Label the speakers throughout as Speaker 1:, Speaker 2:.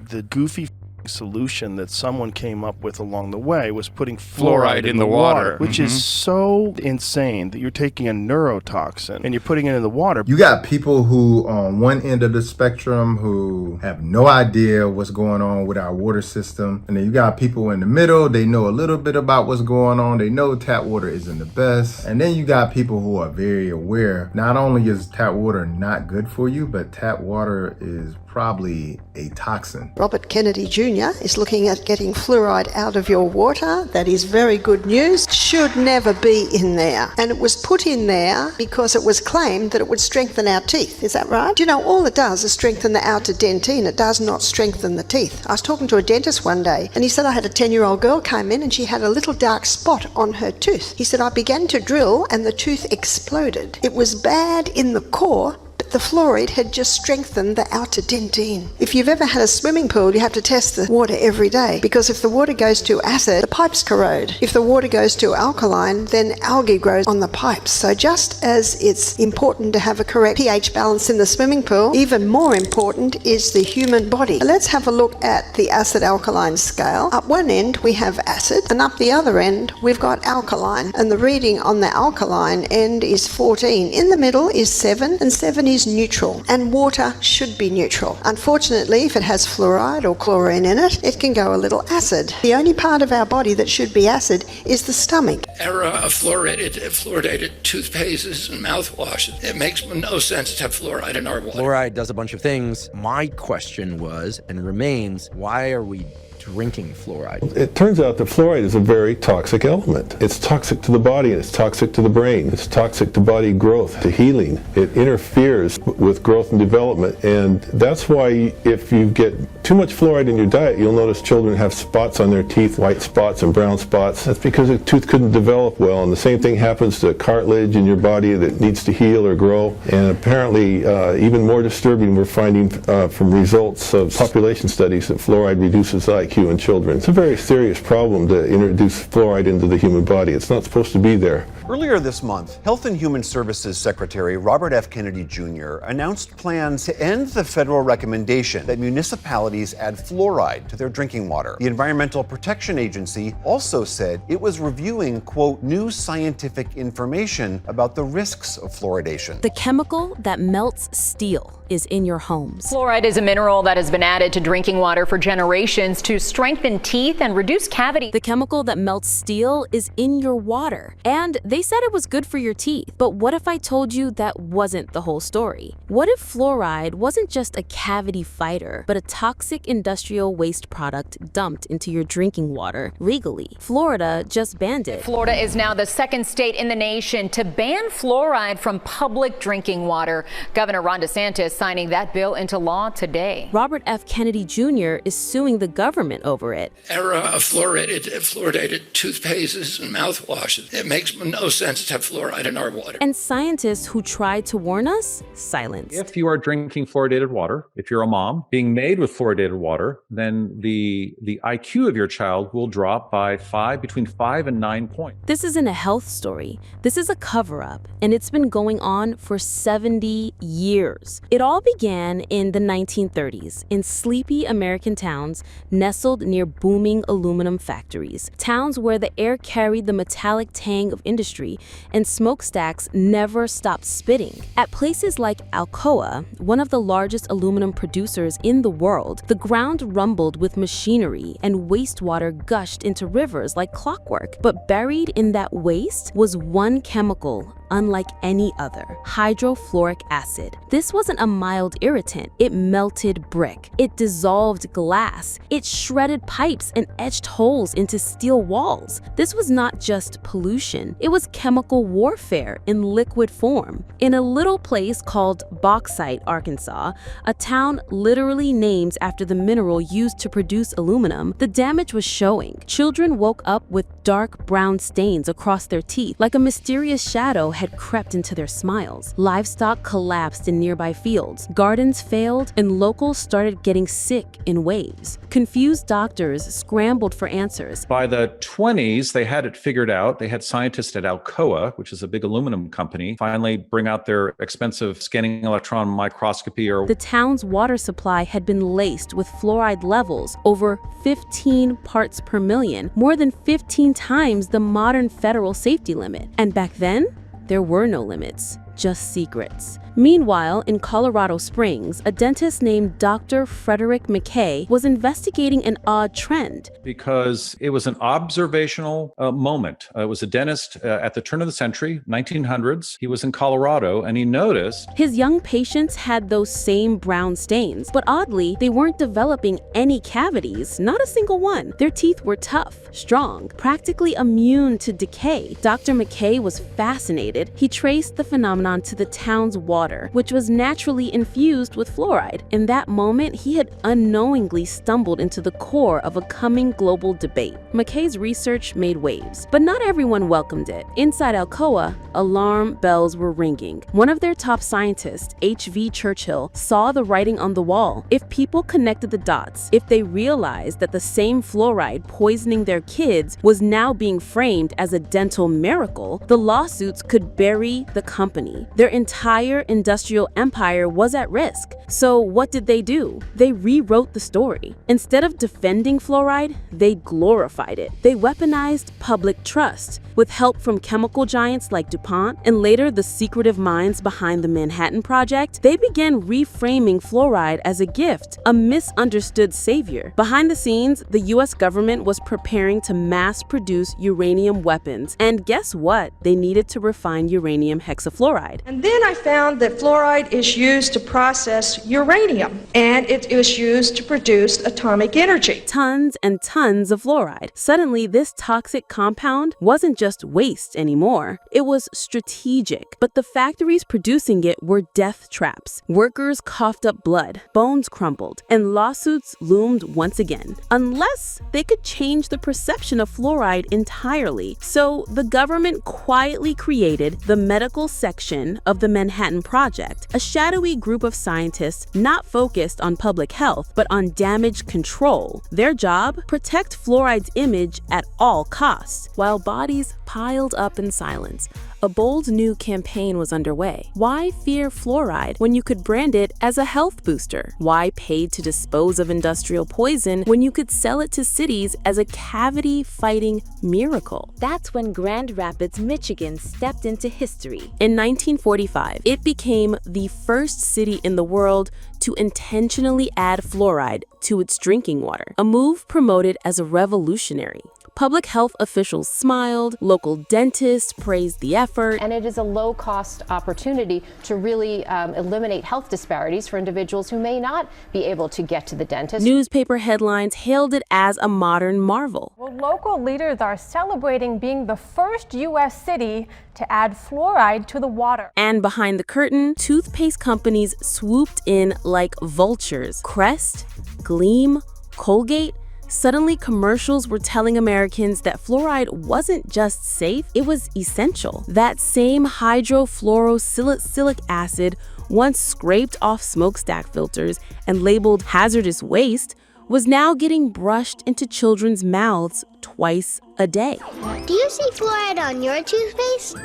Speaker 1: the goofy solution that someone came up with along the way was putting fluoride in the water, which is so insane that you're taking a neurotoxin and you're putting it in the water.
Speaker 2: You got people who on one end of the spectrum who have no idea what's going on with our water system. And then you got people in the middle, they know a little bit about what's going on. They know tap water isn't the best. And then you got people who are very aware. Not only is tap water not good for you, but tap water is probably a toxin.
Speaker 3: Robert Kennedy Jr. is looking at getting fluoride out of your water. That is very good news. Should never be in there. And it was put in there because it was claimed that it would strengthen our teeth. Is that right? You know, all it does is strengthen the outer dentine. It does not strengthen the teeth. I was talking to a dentist one day and he said I had a 10-year-old girl came in and she had a little dark spot on her tooth. He said I began to drill and the tooth exploded. It was bad in the core, but the fluoride had just strengthened the outer dentine. If you've ever had a swimming pool, you have to test the water every day, because if the water goes to acid, the pipes corrode. If the water goes to alkaline, then algae grows on the pipes. So just as it's important to have a correct pH balance in the swimming pool, even more important is the human body. Let's have a look at the acid-alkaline scale. Up one end we have acid, and up the other end we've got alkaline, and the reading on the alkaline end is 14. In the middle is 7, and 7 is neutral, and water should be neutral. Unfortunately, if it has fluoride or chlorine in it, it can go a little acid. The only part of our body that should be acid is the stomach.
Speaker 4: Era of fluoridated toothpastes and mouthwashes. It makes no sense to have fluoride in our water.
Speaker 5: Fluoride does a bunch of things. My question was, and remains, why are we drinking fluoride?
Speaker 6: It turns out that fluoride is a very toxic element. It's toxic to the body, and it's toxic to the brain. It's toxic to body growth, to healing. It interferes with growth and development, and that's why if you get too much fluoride in your diet, you'll notice children have spots on their teeth, white spots and brown spots. That's because the tooth couldn't develop well, and the same thing happens to cartilage in your body that needs to heal or grow. And apparently, even more disturbing, we're finding from results of population studies that fluoride reduces IQ in children. It's a very serious problem to introduce fluoride into the human body. It's not supposed to be there.
Speaker 7: Earlier this month, Health and Human Services Secretary Robert F. Kennedy Jr. announced plans to end the federal recommendation that municipalities add fluoride to their drinking water. The Environmental Protection Agency also said it was reviewing, quote, new scientific information about the risks of fluoridation.
Speaker 8: The chemical that melts steel is in your homes.
Speaker 9: Fluoride is a mineral that has been added to drinking water for generations to strengthen teeth and reduce cavity.
Speaker 8: The chemical that melts steel is in your water, and they said it was good for your teeth. But what if I told you that wasn't the whole story? What if fluoride wasn't just a cavity fighter, but a toxic industrial waste product dumped into your drinking water legally? Florida just banned it.
Speaker 9: Florida is now the second state in the nation to ban fluoride from public drinking water. Governor Ron DeSantis signing that bill into law today.
Speaker 8: Robert F. Kennedy Jr. is suing the government over it.
Speaker 4: Era of fluoridated toothpastes and mouthwashes. It makes no sense to have fluoride in our water.
Speaker 8: And scientists who tried to warn us, silenced.
Speaker 10: If you are drinking fluoridated water, if you're a mom being made with fluoridated water, then the IQ of your child will drop by between 5 and 9 points.
Speaker 8: This isn't a health story. This is a cover-up, and it's been going on for 70 years. It all began in the 1930s in sleepy American towns nestled near booming aluminum factories, towns where the air carried the metallic tang of industry and smokestacks never stopped spitting. At places like Alcoa, one of the largest aluminum producers in the world, the ground rumbled with machinery and wastewater gushed into rivers like clockwork. But buried in that waste was one chemical unlike any other: hydrofluoric acid. This wasn't a mild irritant. It melted brick. It dissolved glass. It shredded pipes and etched holes into steel walls. This was not just pollution. It was chemical warfare in liquid form. In a little place called Bauxite, Arkansas, a town literally named after the mineral used to produce aluminum, the damage was showing. Children woke up with dark brown stains across their teeth, like a mysterious shadow had crept into their smiles. Livestock collapsed in nearby fields, gardens failed, and locals started getting sick in waves. Confused doctors scrambled for answers.
Speaker 10: By the 20s, they had it figured out. They had scientists at Alcoa, which is a big aluminum company, finally bring out their expensive scanning electron microscopy.
Speaker 8: The town's water supply had been laced with fluoride levels over 15 parts per million, more than 15 times the modern federal safety limit. And back then, there were no limits, just secrets. Meanwhile, in Colorado Springs, a dentist named Dr. Frederick McKay was investigating an odd trend.
Speaker 10: Because it was an observational moment. It was a dentist at the turn of the century, 1900s. He was in Colorado, and he noticed
Speaker 8: his young patients had those same brown stains, but oddly, they weren't developing any cavities, not a single one. Their teeth were tough, strong, practically immune to decay. Dr. McKay was fascinated. He traced the phenomenon to the town's water, which was naturally infused with fluoride. In that moment, he had unknowingly stumbled into the core of a coming global debate. McKay's research made waves, but not everyone welcomed it. Inside Alcoa, alarm bells were ringing. One of their top scientists, H.V. Churchill, saw the writing on the wall. If people connected the dots, if they realized that the same fluoride poisoning their kids was now being framed as a dental miracle, the lawsuits could bury the company. Their entire industrial empire was at risk. So what did they do? They rewrote the story. Instead of defending fluoride, they glorified it. They weaponized public trust. With help from chemical giants like DuPont and later the secretive minds behind the Manhattan Project, they began reframing fluoride as a gift, a misunderstood savior. Behind the scenes, the US government was preparing to mass produce uranium weapons. And guess what? They needed to refine uranium hexafluoride.
Speaker 11: And then I found that fluoride is used to process uranium, and it is used to produce atomic energy.
Speaker 8: Tons and tons of fluoride. Suddenly, this toxic compound wasn't just waste anymore. It was strategic. But the factories producing it were death traps. Workers coughed up blood, bones crumbled, and lawsuits loomed once again. Unless they could change the perception of fluoride entirely. So the government quietly created the medical section of the Manhattan Project, a shadowy group of scientists not focused on public health, but on damage control. Their job? Protect fluoride's image at all costs. While bodies piled up in silence, a bold new campaign was underway. Why fear fluoride when you could brand it as a health booster? Why pay to dispose of industrial poison when you could sell it to cities as a cavity-fighting miracle? That's when Grand Rapids, Michigan stepped into history. In 1945, it became the first city in the world to intentionally add fluoride to its drinking water, a move promoted as a revolutionary. Public health officials smiled, local dentists praised the effort.
Speaker 12: And it is a low-cost opportunity to really eliminate health disparities for individuals who may not be able to get to the dentist.
Speaker 8: Newspaper headlines hailed it as a modern marvel.
Speaker 13: Well, local leaders are celebrating being the first U.S. city to add fluoride to the water.
Speaker 8: And behind the curtain, toothpaste companies swooped in like vultures. Crest, Gleam, Colgate. Suddenly, commercials were telling Americans that fluoride wasn't just safe, it was essential. That same hydrofluorosilicylic acid, once scraped off smokestack filters and labeled hazardous waste, was now getting brushed into children's mouths twice a day.
Speaker 14: Do you see fluoride on your toothpaste?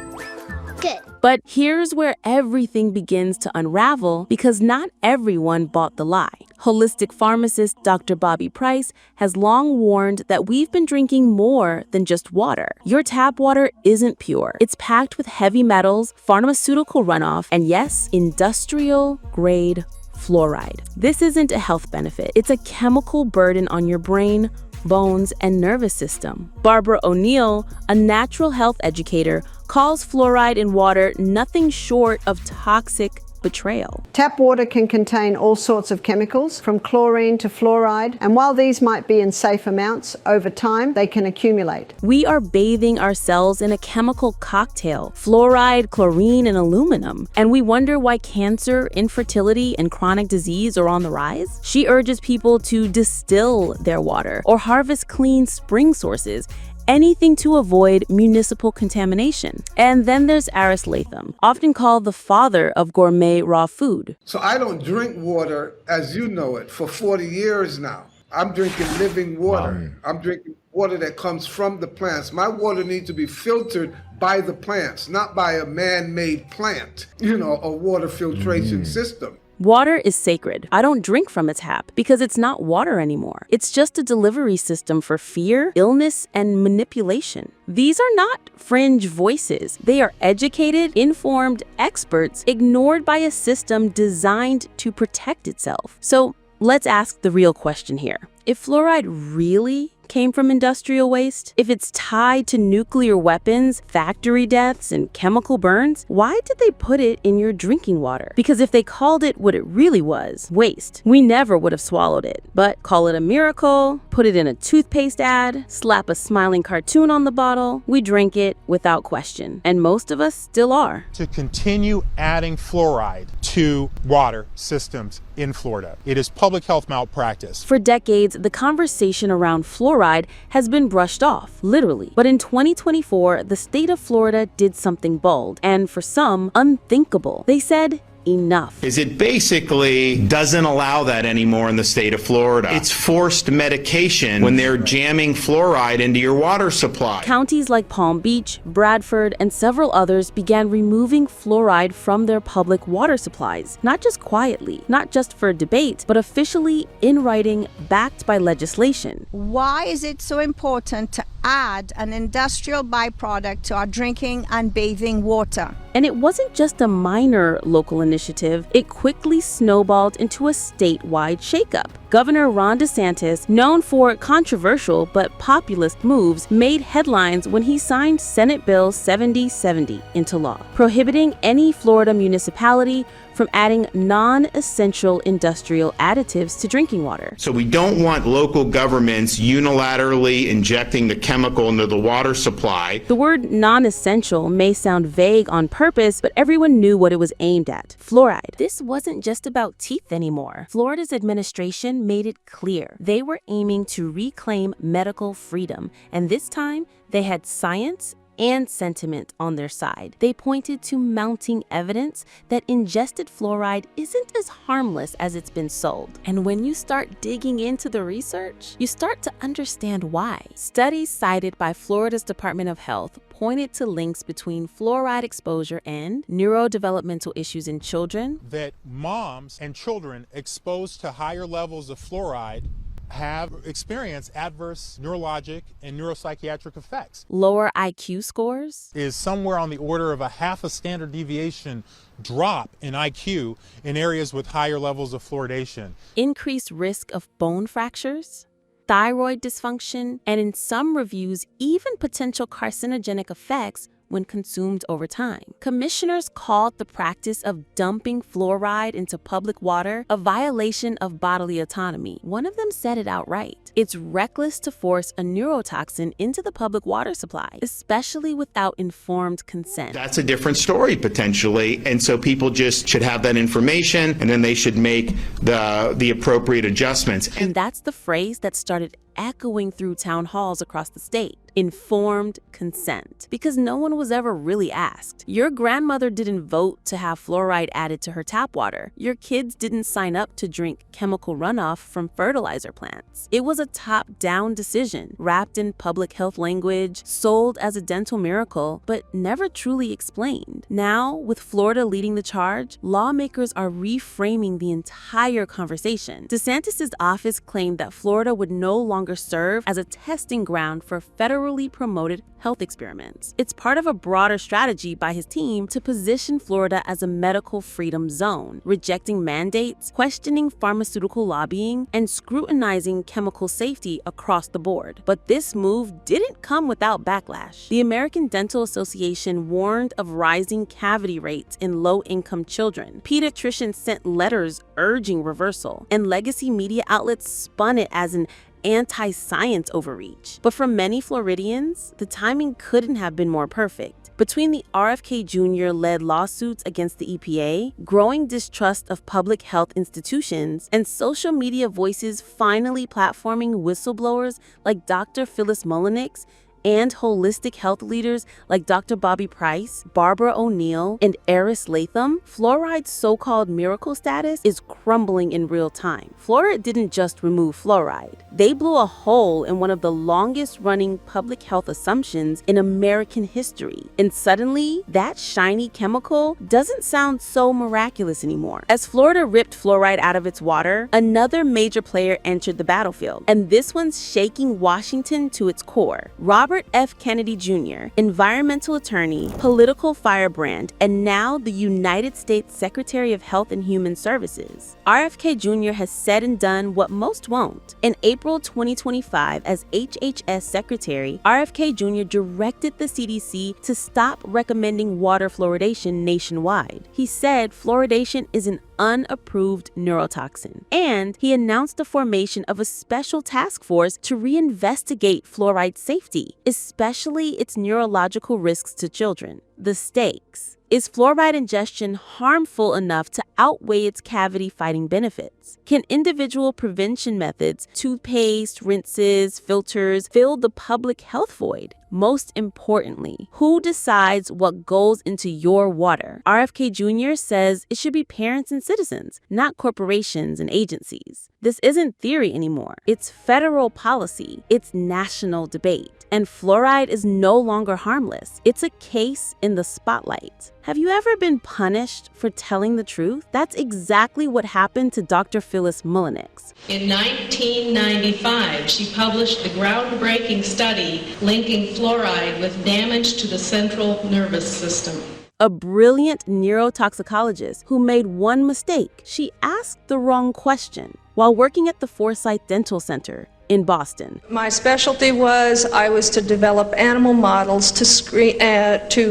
Speaker 14: Good.
Speaker 8: But here's where everything begins to unravel because not everyone bought the lie. Holistic pharmacist Dr. Bobby Price has long warned that we've been drinking more than just water. Your tap water isn't pure. It's packed with heavy metals, pharmaceutical runoff, and yes, industrial-grade fluoride. This isn't a health benefit. It's a chemical burden on your brain, bones, and nervous system. Barbara O'Neill, a natural health educator, calls fluoride in water nothing short of toxic betrayal.
Speaker 3: Tap water can contain all sorts of chemicals, from chlorine to fluoride, and while these might be in safe amounts, over time they can accumulate.
Speaker 8: We are bathing ourselves in a chemical cocktail, fluoride, chlorine, and aluminum, and we wonder why cancer, infertility, and chronic disease are on the rise. She urges people to distill their water or harvest clean spring sources anything to avoid municipal contamination. And then there's Aris Latham, often called the father of gourmet raw food.
Speaker 15: So I don't drink water as you know it for 40 years now. I'm drinking living water. I'm drinking water that comes from the plants. My water needs to be filtered by the plants, not by a man-made plant, a water filtration system.
Speaker 8: Water is sacred. I don't drink from a tap because it's not water anymore. It's just a delivery system for fear, illness, and manipulation. These are not fringe voices. They are educated, informed experts ignored by a system designed to protect itself. So let's ask the real question here. If fluoride really came from industrial waste, if it's tied to nuclear weapons, factory deaths, and chemical burns, why did they put it in your drinking water? Because if they called it what it really was, waste, we never would have swallowed it. But call it a miracle, put it in a toothpaste ad, slap a smiling cartoon on the bottle, we drink it without question. And most of us still are.
Speaker 16: To continue adding fluoride to water systems in Florida, it is public health malpractice.
Speaker 8: For decades, the conversation around fluoride has been brushed off, literally. But in 2024, the state of Florida did something bold and, for some, unthinkable. They said, enough.
Speaker 17: It basically doesn't allow that anymore in the state of Florida. It's forced medication when they're jamming fluoride into your water supply.
Speaker 8: Counties like Palm Beach, Bradford, and several others began removing fluoride from their public water supplies, not just quietly, not just for debate, but officially in writing, backed by legislation.
Speaker 18: Why is it so important to add an industrial byproduct to our drinking and bathing water?
Speaker 8: And it wasn't just a minor local initiative, it quickly snowballed into a statewide shakeup. Governor Ron DeSantis, known for controversial but populist moves, made headlines when he signed Senate Bill 7070 into law, prohibiting any Florida municipality from adding non-essential industrial additives to drinking water.
Speaker 17: So we don't want local governments unilaterally injecting the chemical into the water supply.
Speaker 8: The word non-essential may sound vague on purpose, but everyone knew what it was aimed at: fluoride. This wasn't just about teeth anymore. Florida's administration made it clear they were aiming to reclaim medical freedom, and this time they had science and sentiment on their side. They pointed to mounting evidence that ingested fluoride isn't as harmless as it's been sold. And when you start digging into the research, you start to understand why. Studies cited by Florida's Department of Health pointed to links between fluoride exposure and neurodevelopmental issues in children.
Speaker 16: That moms and children exposed to higher levels of fluoride have experienced adverse neurologic and neuropsychiatric effects.
Speaker 8: Lower IQ scores
Speaker 16: is somewhere on the order of a half a standard deviation drop in IQ in areas with higher levels of fluoridation.
Speaker 8: Increased risk of bone fractures, thyroid dysfunction, and in some reviews, even potential carcinogenic effects when consumed over time. Commissioners called the practice of dumping fluoride into public water a violation of bodily autonomy. One of them said it outright. It's reckless to force a neurotoxin into the public water supply, especially without informed consent.
Speaker 17: That's a different story potentially, and so people just should have that information, and then they should make the appropriate adjustments.
Speaker 8: And that's the phrase that started echoing through town halls across the state: informed consent. Because no one was ever really asked. Your grandmother didn't vote to have fluoride added to her tap water. Your kids didn't sign up to drink chemical runoff from fertilizer plants. It was a top-down decision, wrapped in public health language, sold as a dental miracle, but never truly explained. Now, with Florida leading the charge, lawmakers are reframing the entire conversation. DeSantis' office claimed that Florida would no longer serve as a testing ground for federally promoted health experiments. It's part of a broader strategy by his team to position Florida as a medical freedom zone, rejecting mandates, questioning pharmaceutical lobbying, and scrutinizing chemical safety across the board. But this move didn't come without backlash. The American Dental Association warned of rising cavity rates in low-income children. Pediatricians sent letters urging reversal, and legacy media outlets spun it as an anti-science overreach. But for many Floridians, the timing couldn't have been more perfect. Between the RFK Jr.-led lawsuits against the EPA, growing distrust of public health institutions, and social media voices finally platforming whistleblowers like Dr. Phyllis Mullenix, and holistic health leaders like Dr. Bobby Price, Barbara O'Neill, and Eris Latham, fluoride's so-called miracle status is crumbling in real time. Florida didn't just remove fluoride. They blew a hole in one of the longest-running public health assumptions in American history. And suddenly, that shiny chemical doesn't sound so miraculous anymore. As Florida ripped fluoride out of its water, another major player entered the battlefield. And this one's shaking Washington to its core. Robert F. Kennedy Jr., environmental attorney, political firebrand, and now the United States Secretary of Health and Human Services. RFK Jr. has said and done what most won't. In April 2025, as HHS Secretary, RFK Jr. directed the CDC to stop recommending water fluoridation nationwide. He said fluoridation is an unapproved neurotoxin, and he announced the formation of a special task force to reinvestigate fluoride safety, especially its neurological risks to children. The stakes. Is fluoride ingestion harmful enough to outweigh its cavity-fighting benefits? Can individual prevention methods, toothpaste, rinses, filters, fill the public health void? Most importantly, who decides what goes into your water? RFK Jr. says it should be parents and citizens, not corporations and agencies. This isn't theory anymore. It's federal policy. It's national debate. And fluoride is no longer harmless. It's a case in the spotlight. Have you ever been punished for telling the truth? That's exactly what happened to Dr. Phyllis Mullenix.
Speaker 19: In 1995, she published the groundbreaking study linking fluoride with damage to the central nervous system.
Speaker 8: A brilliant neurotoxicologist who made one mistake. She asked the wrong question while working at the Forsyth Dental Center in Boston.
Speaker 11: My specialty I was to develop animal models to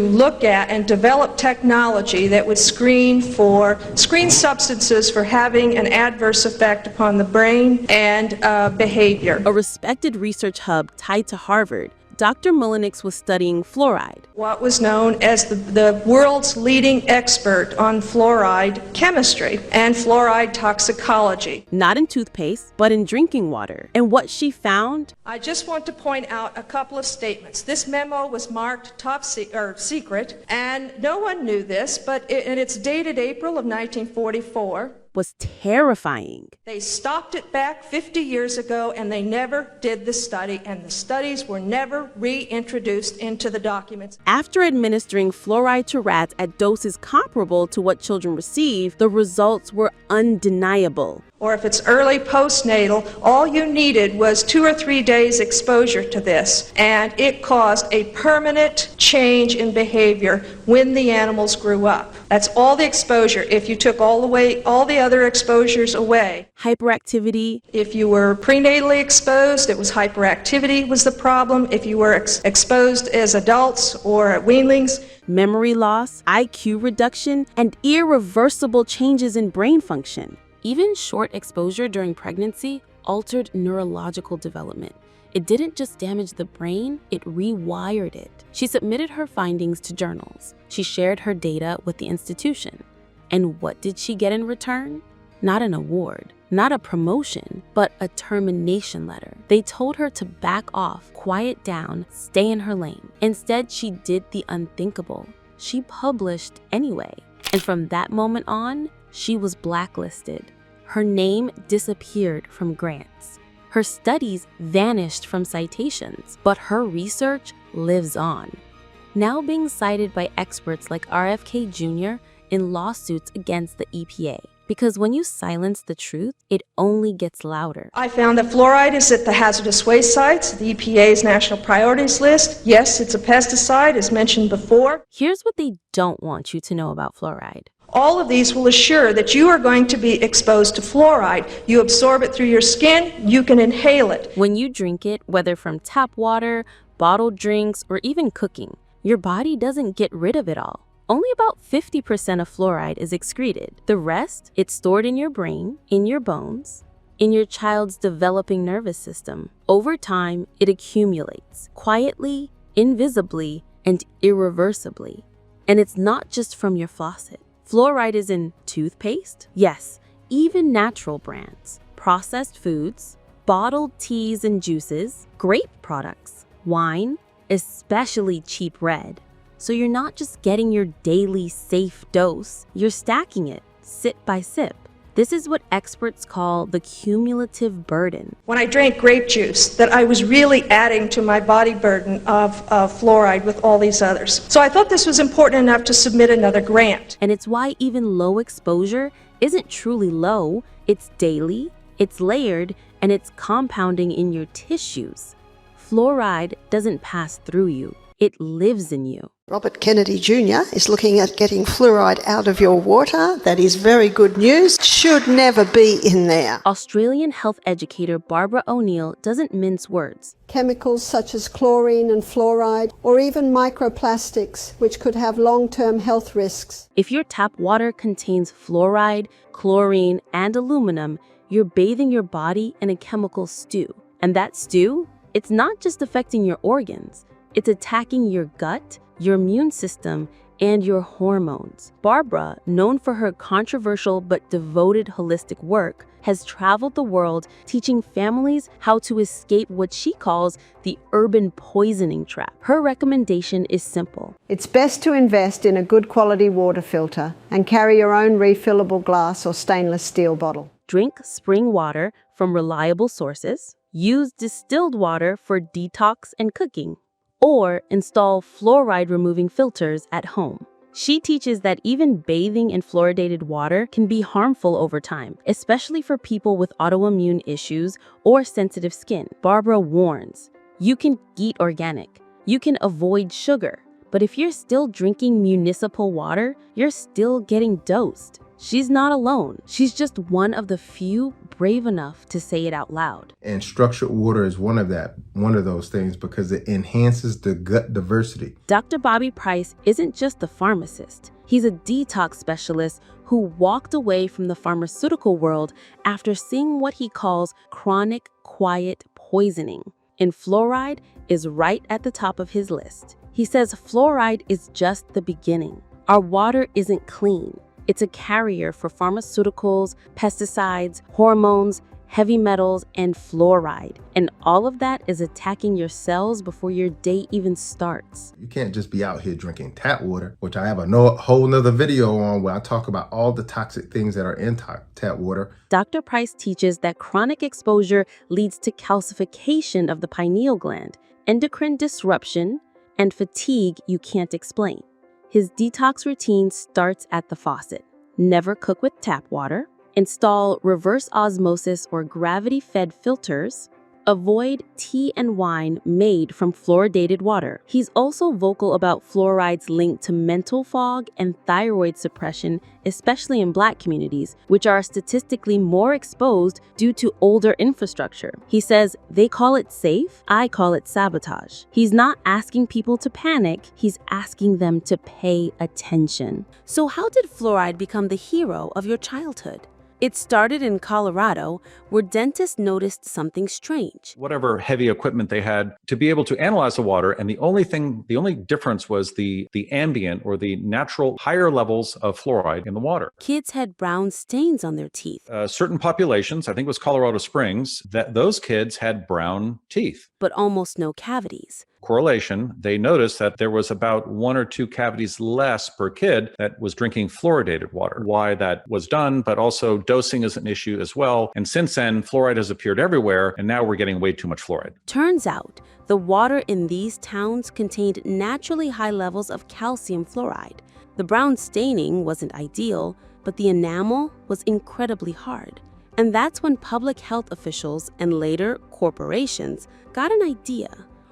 Speaker 11: look at and develop technology that would screen substances for having an adverse effect upon the brain and behavior.
Speaker 8: A respected research hub tied to Harvard, Dr. Mullenix was studying fluoride.
Speaker 11: What was known as the world's leading expert on fluoride chemistry and fluoride toxicology.
Speaker 8: Not in toothpaste, but in drinking water. And what she found?
Speaker 11: I just want to point out a couple of statements. This memo was marked top secret, and no one knew this, and it's dated April of 1944.
Speaker 8: Was terrifying.
Speaker 11: They stopped it back 50 years ago, and they never did the study, and the studies were never reintroduced into the documents.
Speaker 8: After administering fluoride to rats at doses comparable to what children receive, the results were undeniable.
Speaker 11: Or if it's early postnatal, all you needed was 2 or 3 days exposure to this, and it caused a permanent change in behavior when the animals grew up. That's all the exposure. If you took all the other exposures away.
Speaker 8: Hyperactivity.
Speaker 11: If you were prenatally exposed, it was hyperactivity was the problem. If you were exposed as adults or at weanlings.
Speaker 8: Memory loss, IQ reduction, and irreversible changes in brain function. Even short exposure during pregnancy altered neurological development. It didn't just damage the brain, it rewired it. She submitted her findings to journals. She shared her data with the institution. And what did she get in return? Not an award, not a promotion, but a termination letter. They told her to back off, quiet down, stay in her lane. Instead, she did the unthinkable. She published anyway. And from that moment on, she was blacklisted. Her name disappeared from grants. Her studies vanished from citations, but her research lives on. Now being cited by experts like RFK Jr. in lawsuits against the EPA. Because when you silence the truth, it only gets louder.
Speaker 11: I found that fluoride is at the hazardous waste sites, the EPA's national priorities list. Yes, it's a pesticide, as mentioned before.
Speaker 8: Here's what they don't want you to know about fluoride.
Speaker 11: All of these will assure that you are going to be exposed to fluoride. You absorb it through your skin, you can inhale it.
Speaker 8: When you drink it, whether from tap water, bottled drinks, or even cooking, your body doesn't get rid of it all. Only about 50% of fluoride is excreted. The rest, it's stored in your brain, in your bones, in your child's developing nervous system. Over time, it accumulates, quietly, invisibly, and irreversibly. And it's not just from your faucet. Fluoride is in toothpaste, yes, even natural brands, processed foods, bottled teas and juices, grape products, wine, especially cheap red. So you're not just getting your daily safe dose, you're stacking it, sip by sip. This is what experts call the cumulative burden.
Speaker 11: When I drank grape juice, that I was really adding to my body burden of fluoride with all these others. So I thought this was important enough to submit another grant.
Speaker 8: And it's why even low exposure isn't truly low. It's daily, it's layered, and it's compounding in your tissues. Fluoride doesn't pass through you, it lives in you.
Speaker 3: Robert Kennedy Jr. is looking at getting fluoride out of your water. That is very good news. Should never be in there.
Speaker 8: Australian health educator Barbara O'Neill doesn't mince words.
Speaker 3: Chemicals such as chlorine and fluoride, or even microplastics, which could have long-term health risks.
Speaker 8: If your tap water contains fluoride, chlorine, and aluminum, you're bathing your body in a chemical stew. And that stew, it's not just affecting your organs. It's attacking your gut, your immune system, and your hormones. Barbara, known for her controversial but devoted holistic work, has traveled the world teaching families how to escape what she calls the urban poisoning trap. Her recommendation is simple.
Speaker 3: It's best to invest in a good quality water filter and carry your own refillable glass or stainless steel bottle.
Speaker 8: Drink spring water from reliable sources. Use distilled water for detox and cooking. Or install fluoride-removing filters at home. She teaches that even bathing in fluoridated water can be harmful over time, especially for people with autoimmune issues or sensitive skin. Barbara warns, you can eat organic, you can avoid sugar, but if you're still drinking municipal water, you're still getting dosed. She's not alone. She's just one of the few brave enough to say it out loud.
Speaker 2: And structured water is one of those things because it enhances the gut diversity.
Speaker 8: Dr. Bobby Price isn't just a pharmacist. He's a detox specialist who walked away from the pharmaceutical world after seeing what he calls chronic quiet poisoning. And fluoride is right at the top of his list. He says fluoride is just the beginning. Our water isn't clean. It's a carrier for pharmaceuticals, pesticides, hormones, heavy metals, and fluoride. And all of that is attacking your cells before your day even starts.
Speaker 2: You can't just be out here drinking tap water, which I have a whole nother video on where I talk about all the toxic things that are in tap water.
Speaker 8: Dr. Price teaches that chronic exposure leads to calcification of the pineal gland, endocrine disruption, and fatigue you can't explain. His detox routine starts at the faucet. Never cook with tap water. Install reverse osmosis or gravity-fed filters. Avoid tea and wine made from fluoridated water. He's also vocal about fluoride's link to mental fog and thyroid suppression, especially in Black communities, which are statistically more exposed due to older infrastructure. He says, they call it safe, I call it sabotage. He's not asking people to panic, he's asking them to pay attention. So how did fluoride become the hero of your childhood? It started in Colorado, where dentists noticed something strange.
Speaker 10: Whatever heavy equipment they had to be able to analyze the water, and the only difference was the ambient or the natural higher levels of fluoride in the water.
Speaker 8: Kids had brown stains on their teeth.
Speaker 10: Certain populations, I think it was Colorado Springs, that those kids had brown teeth.
Speaker 8: But almost no cavities.
Speaker 10: Correlation, they noticed that there was about 1 or 2 cavities less per kid that was drinking fluoridated water. Why that was done, but also dosing is an issue as well. And since then, fluoride has appeared everywhere, and now we're getting way too much fluoride.
Speaker 8: Turns out, the water in these towns contained naturally high levels of calcium fluoride. The brown staining wasn't ideal, but the enamel was incredibly hard. And that's when public health officials and later corporations got an idea.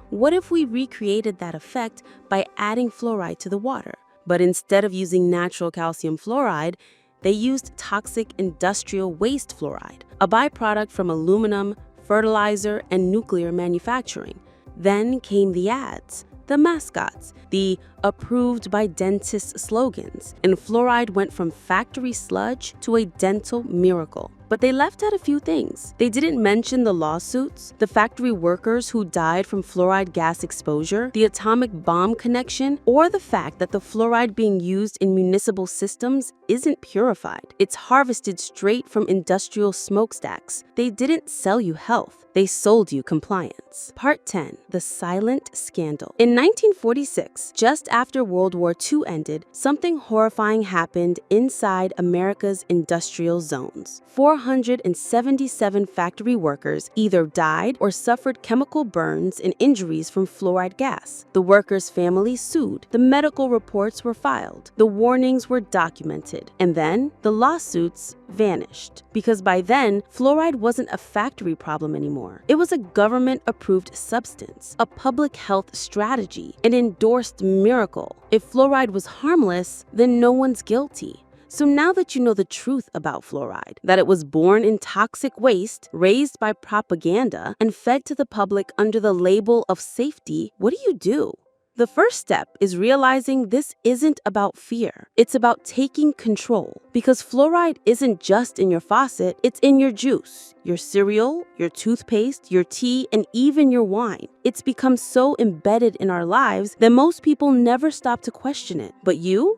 Speaker 8: What if we recreated that effect by adding fluoride to the water? But instead of using natural calcium fluoride, they used toxic industrial waste fluoride, a byproduct from aluminum, fertilizer, and nuclear manufacturing. Then came the ads, the mascots, the approved by dentists slogans, and fluoride went from factory sludge to a dental miracle. But they left out a few things. They didn't mention the lawsuits, the factory workers who died from fluoride gas exposure, the atomic bomb connection, or the fact that the fluoride being used in municipal systems isn't purified. It's harvested straight from industrial smokestacks. They didn't sell you health. They sold you compliance. Part 10. The Silent Scandal. In 1946, just after World War II ended, something horrifying happened inside America's industrial zones. 477 factory workers either died or suffered chemical burns and injuries from fluoride gas. The workers' families sued. The medical reports were filed. The warnings were documented. And then the lawsuits vanished. Because by then, fluoride wasn't a factory problem anymore. It was a government-approved substance, a public health strategy, an endorsed miracle. If fluoride was harmless, then no one's guilty. So now that you know the truth about fluoride, that it was born in toxic waste, raised by propaganda, and fed to the public under the label of safety, what do? The first step is realizing this isn't about fear. It's about taking control. Because fluoride isn't just in your faucet, it's in your juice, your cereal, your toothpaste, your tea, and even your wine. It's become so embedded in our lives that most people never stop to question it. But you're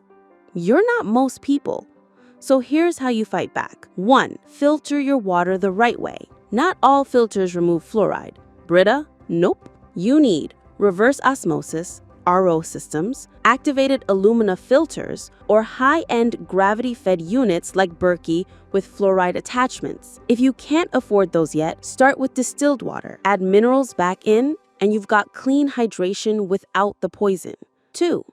Speaker 8: not most people. So here's how you fight back. 1. Filter your water the right way. Not all filters remove fluoride. Brita? Nope. You need reverse osmosis, RO systems, activated alumina filters, or high-end gravity-fed units like Berkey with fluoride attachments. If you can't afford those yet, start with distilled water. Add minerals back in, and you've got clean hydration without the poison. 2.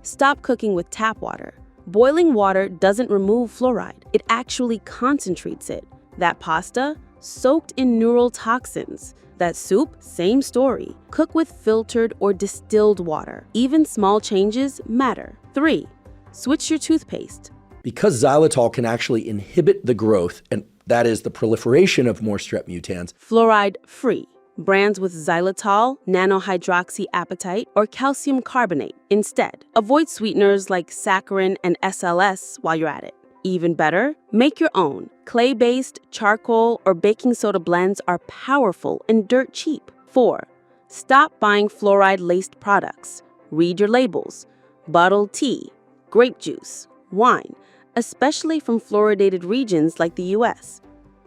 Speaker 8: Stop cooking with tap water. Boiling water doesn't remove fluoride. It actually concentrates it. That pasta? Soaked in neural toxins. That soup? Same story. Cook with filtered or distilled water. Even small changes matter. 3. Switch your toothpaste.
Speaker 5: Because xylitol can actually inhibit the growth, and that is the proliferation of more strep mutans.
Speaker 8: Fluoride free. Brands with xylitol, nanohydroxyapatite, or calcium carbonate instead. Avoid sweeteners like saccharin and SLS while you're at it. Even better, make your own. Clay-based, charcoal, or baking soda blends are powerful and dirt cheap. 4. Stop buying fluoride-laced products. Read your labels. Bottled tea, grape juice, wine, especially from fluoridated regions like the US.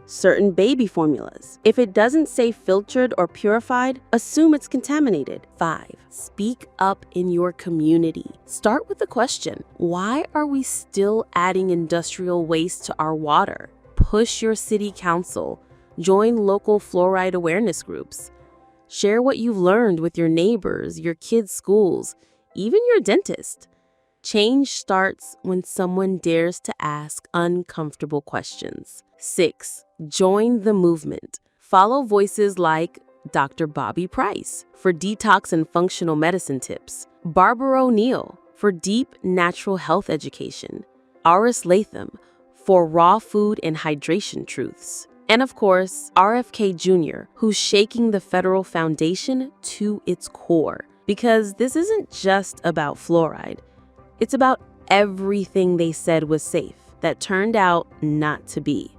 Speaker 8: Certain baby formulas. If it doesn't say filtered or purified, assume it's contaminated. 5. Speak up in your community. Start with the question, why are we still adding industrial waste to our water? Push your city council. Join local fluoride awareness groups. Share what you've learned with your neighbors, your kids' schools, even your dentist. Change starts when someone dares to ask uncomfortable questions. 6. Join the movement. Follow voices like Dr. Bobby Price for detox and functional medicine tips, Barbara O'Neill for deep natural health education, Aris Latham for raw food and hydration truths, and of course, RFK Jr., who's shaking the federal foundation to its core. Because this isn't just about fluoride. It's about everything they said was safe that turned out not to be.